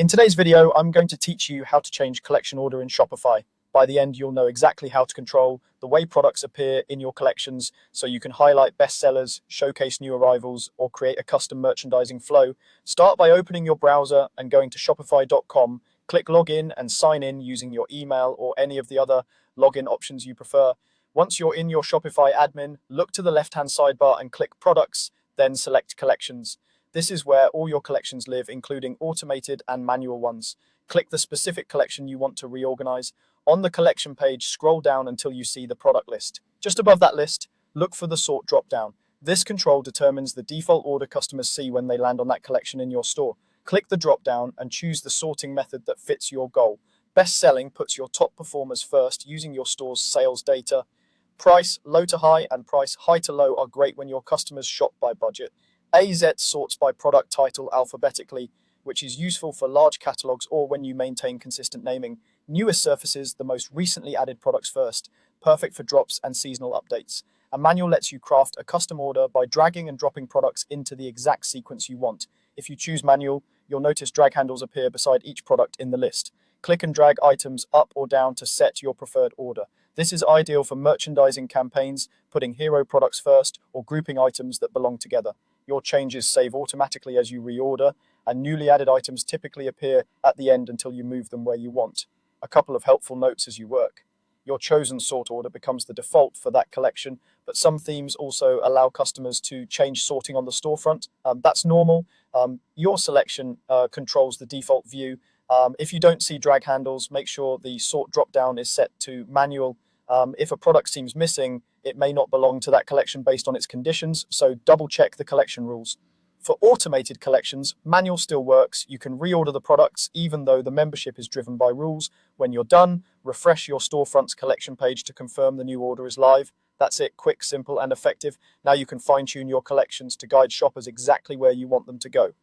In today's video, I'm going to teach you how to change collection order in Shopify. By the end, you'll know exactly how to control the way products appear in your collections so you can highlight bestsellers, showcase new arrivals, or create a custom merchandising flow. Start by opening your browser and going to shopify.com. Click login and sign in using your email or any of the other login options you prefer. Once you're in your Shopify admin, look to the left-hand sidebar and click Products, then select Collections. This is where all your collections live, including automated and manual ones. Click the specific collection you want to reorganize. On the collection page, scroll down until you see the product list. Just above that list, look for the sort drop-down. This control determines the default order customers see when they land on that collection in your store. Click the drop-down and choose the sorting method that fits your goal. Best selling puts your top performers first using your store's sales data. Price, low to high, and price, high to low are great when your customers shop by budget. AZ sorts by product title alphabetically, which is useful for large catalogs or when you maintain consistent naming. Newest surfaces the most recently added products first, perfect for drops and seasonal updates. A manual lets you craft a custom order by dragging and dropping products into the exact sequence you want. If you choose manual, you'll notice drag handles appear beside each product in the list. Click and drag items up or down to set your preferred order. This is ideal for merchandising campaigns, putting hero products first, or grouping items that belong together. Your changes save automatically as you reorder, and newly added items typically appear at the end until you move them where you want. A couple of helpful notes as you work. Your chosen sort order becomes the default for that collection, but some themes also allow customers to change sorting on the storefront. That's normal. Your selection controls the default view. If you don't see drag handles, make sure the sort drop-down is set to manual. If a product seems missing, it may not belong to that collection based on its conditions, so double check the collection rules. For automated collections, manual still works. You can reorder the products even though the membership is driven by rules. When you're done, refresh your storefront's collection page to confirm the new order is live. That's it, quick, simple, and effective. Now you can fine-tune your collections to guide shoppers exactly where you want them to go.